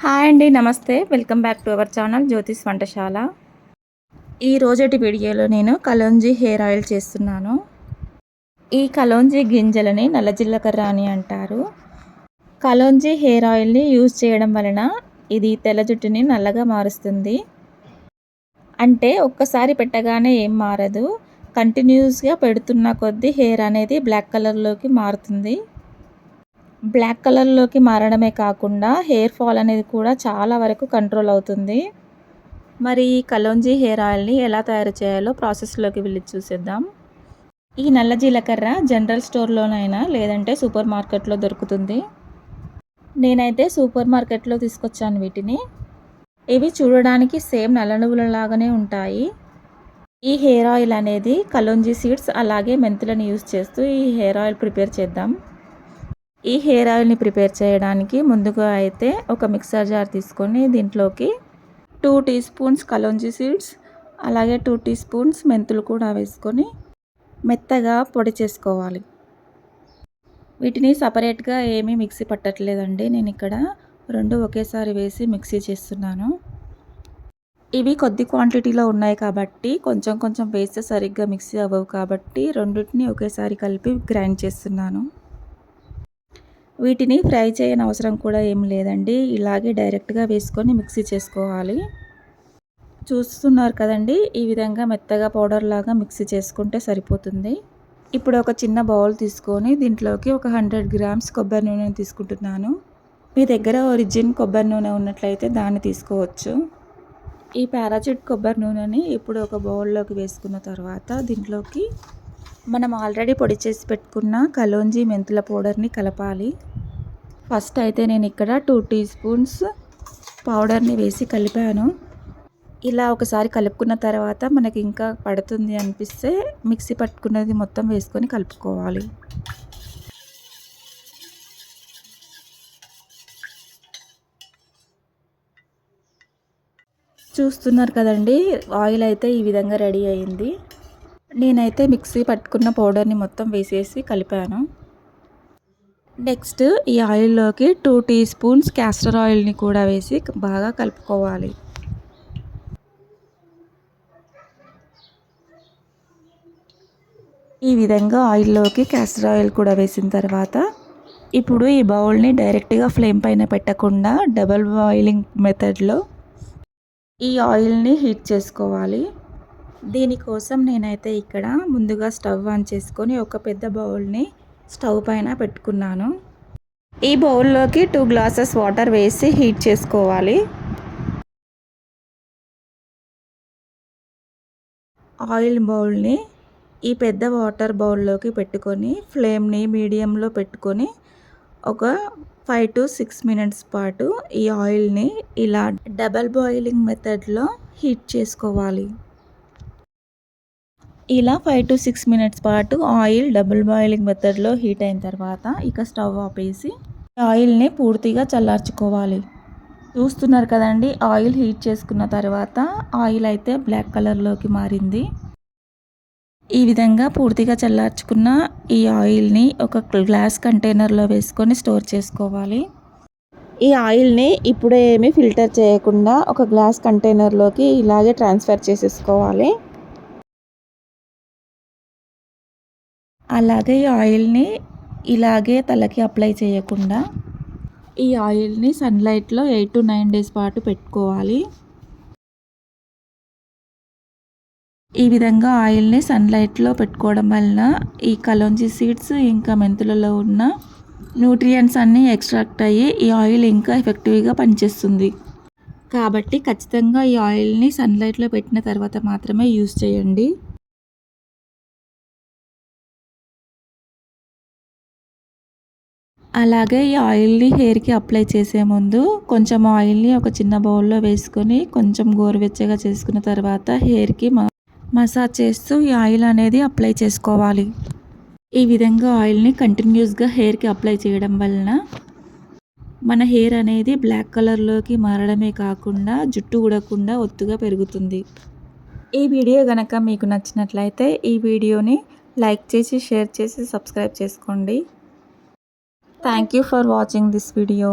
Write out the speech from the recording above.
Hi అండి, నమస్తే. Welcome back to our channel జ్యోతిష్ వంటశాల. ఈ రోజటి వీడియోలో నేను కలోంజీ హెయిర్ ఆయిల్ చేస్తున్నాను. ఈ కలోంజీ గింజలని నల్ల జీలకర్ర అని అంటారు. కలోంజీ హెయిర్ ఆయిల్ని యూజ్ చేయడం వలన ఇది తెల్ల జుట్టుని నల్లగా మారుస్తుంది. అంటే ఒక్కసారి పెట్టగానే ఏం మారదు, కంటిన్యూస్గా పెడుతున్న కొద్దీ హెయిర్ అనేది బ్లాక్ కలర్లోకి మారుతుంది. బ్లాక్ కలర్లోకి మారడమే కాకుండా హెయిర్ ఫాల్ అనేది కూడా చాలా వరకు కంట్రోల్ అవుతుంది. మరి ఈ కలోంజీ హెయిర్ ఆయిల్ని ఎలా తయారు చేయాలో ప్రాసెస్లోకి వెళ్ళి చూసేద్దాం. ఈ నల్ల జీలకర్ర జనరల్ స్టోర్లోనైనా లేదంటే సూపర్ మార్కెట్లో దొరుకుతుంది. నేనైతే సూపర్ మార్కెట్లో తీసుకొచ్చాను వీటిని. ఇవి చూడడానికి సేమ్ నల్ల నువ్వులలాగానే ఉంటాయి. ఈ హెయిర్ ఆయిల్ అనేది కలోంజీ సీడ్స్ అలాగే మెంతులను యూజ్ చేస్తూ ఈ హెయిర్ ఆయిల్ ప్రిపేర్ చేద్దాం. ఈ హెయిర్ ఆయిల్ని ప్రిపేర్ చేయడానికి ముందుగా అయితే ఒక మిక్సర్ జార్ తీసుకొని దీంట్లోకి 2 టీ స్పూన్స్ కలోంజీ సీడ్స్ అలాగే 2 టీ స్పూన్స్ మెంతులు కూడా వేసుకొని మెత్తగా పొడి చేసుకోవాలి. వీటిని సపరేట్గా ఏమీ మిక్సీ పట్టట్లేదండి, నేను ఇక్కడ రెండు ఒకేసారి వేసి మిక్సీ చేస్తున్నాను. ఇవి కొద్ది క్వాంటిటీలో ఉన్నాయి కాబట్టి కొంచెం కొంచెం వేస్తే సరిగ్గా మిక్సీ అవ్వవు కాబట్టి రెండింటిని ఒకేసారి కలిపి గ్రైండ్ చేస్తున్నాను. వీటిని ఫ్రై చేయని అవసరం కూడా ఏం లేదండి, ఇలాగే డైరెక్ట్గా వేసుకొని మిక్సీ చేసుకోవాలి. చూస్తున్నారు కదండి, ఈ విధంగా మెత్తగా పౌడర్ లాగా మిక్సీ చేసుకుంటే సరిపోతుంది. ఇప్పుడు ఒక చిన్న బౌల్ తీసుకొని దీంట్లోకి ఒక 100 గ్రామ్స్ కొబ్బరి నూనెను తీసుకుంటున్నాను. మీ దగ్గర ఒరిజిన్ కొబ్బరి నూనె ఉన్నట్లయితే దాన్ని తీసుకోవచ్చు. ఈ పారాచూట్ కొబ్బరి నూనెని ఇప్పుడు ఒక బౌల్లోకి వేసుకున్న తర్వాత దీంట్లోకి మనం ఆల్రెడీ పొడి చేసి పెట్టుకున్న కలోంజీ మెంతుల పౌడర్ని కలపాలి. ఫస్ట్ అయితే నేను ఇక్కడ 2 టీ స్పూన్స్ పౌడర్ని వేసి కలిపాను. ఇలా ఒకసారి కలుపుకున్న తర్వాత మనకి ఇంకా పడుతుంది అనిపిస్తే మిక్సీ పట్టుకున్నది మొత్తం వేసుకొని కలుపుకోవాలి. చూస్తున్నారు కదండి, ఆయిల్ అయితే ఈ విధంగా రెడీ అయింది. నేనైతే మిక్సీ పట్టుకున్న పౌడర్ని మొత్తం వేసేసి కలిపాను. నెక్స్ట్ ఈ ఆయిల్లోకి 2 టీ స్పూన్స్ క్యాస్టర్ ఆయిల్ని కూడా వేసి బాగా కలుపుకోవాలి. ఈ విధంగా ఆయిల్లోకి క్యాస్టర్ ఆయిల్ కూడా వేసిన తర్వాత ఇప్పుడు ఈ బౌల్ని డైరెక్ట్గా ఫ్లేమ్ పైన పెట్టకుండా డబల్ బాయిలింగ్ మెథడ్లో ఈ ఆయిల్ని హీట్ చేసుకోవాలి. దీనికోసం నేనైతే ఇక్కడ ముందుగా స్టవ్ ఆన్ చేసుకొని ఒక పెద్ద బౌల్ని స్టవ్ పైన పెట్టుకున్నాను. ఈ బౌల్లోకి 2 గ్లాసెస్ వాటర్ వేసి హీట్ చేసుకోవాలి. ఆయిల్ బౌల్ని ఈ పెద్ద వాటర్ బౌల్లోకి పెట్టుకొని ఫ్లేమ్ని మీడియంలో పెట్టుకొని ఒక 5 to 6 మినిట్స్ పాటు ఈ ఆయిల్ని ఇలా డబల్ బాయిలింగ్ మెథడ్లో హీట్ చేసుకోవాలి. ఇలా 5 to 6 మినిట్స్ పాటు ఆయిల్ డబుల్ బాయిలింగ్ మెథడ్లో హీట్ అయిన తర్వాత ఇక స్టవ్ ఆపేసి ఆయిల్ని పూర్తిగా చల్లార్చుకోవాలి. చూస్తున్నారు కదండి, ఆయిల్ హీట్ చేసుకున్న తర్వాత ఆయిల్ అయితే బ్లాక్ కలర్లోకి మారింది. ఈ విధంగా పూర్తిగా చల్లార్చుకున్న ఈ ఆయిల్ని ఒక గ్లాస్ కంటైనర్లో వేసుకొని స్టోర్ చేసుకోవాలి. ఈ ఆయిల్ని ఇప్పుడే ఏమీ ఫిల్టర్ చేయకుండా ఒక గ్లాస్ కంటైనర్లోకి ఇలాగే ట్రాన్స్ఫర్ చేసేసుకోవాలి. అలాగే ఈ ఆయిల్ని ఇలాగే తలకి అప్లై చేయకుండా ఈ ఆయిల్ని సన్లైట్లో 8 to 9 డేస్ పాటు పెట్టుకోవాలి. ఈ విధంగా ఆయిల్ని సన్లైట్లో పెట్టుకోవడం వలన ఈ కలోంజీ సీడ్స్ ఇంకా మెంతులలో ఉన్న న్యూట్రియంట్స్ అన్నీ ఎక్స్ట్రాక్ట్ అయ్యి ఈ ఆయిల్ ఇంకా ఎఫెక్టివ్గా పనిచేస్తుంది. కాబట్టి ఖచ్చితంగా ఈ ఆయిల్ని సన్లైట్లో పెట్టిన తర్వాత మాత్రమే యూజ్ చేయండి. అలాగే ఈ ఆయిల్ని హెయిర్కి అప్లై చేసే ముందు కొంచెం ఆయిల్ని ఒక చిన్న బౌల్లో వేసుకొని కొంచెం గోరువెచ్చగా చేసుకున్న తర్వాత హెయిర్కి మసాజ్ చేస్తూ ఈ ఆయిల్ అనేది అప్లై చేసుకోవాలి. ఈ విధంగా ఆయిల్ని కంటిన్యూస్గా హెయిర్కి అప్లై చేయడం వలన మన హెయిర్ అనేది బ్లాక్ కలర్లోకి మారడమే కాకుండా జుట్టు ఊడకుండా ఒత్తుగా పెరుగుతుంది. ఈ వీడియో కనుక మీకు నచ్చినట్లయితే ఈ వీడియోని లైక్ చేసి షేర్ చేసి సబ్స్క్రైబ్ చేసుకోండి. Thank you for watching this video.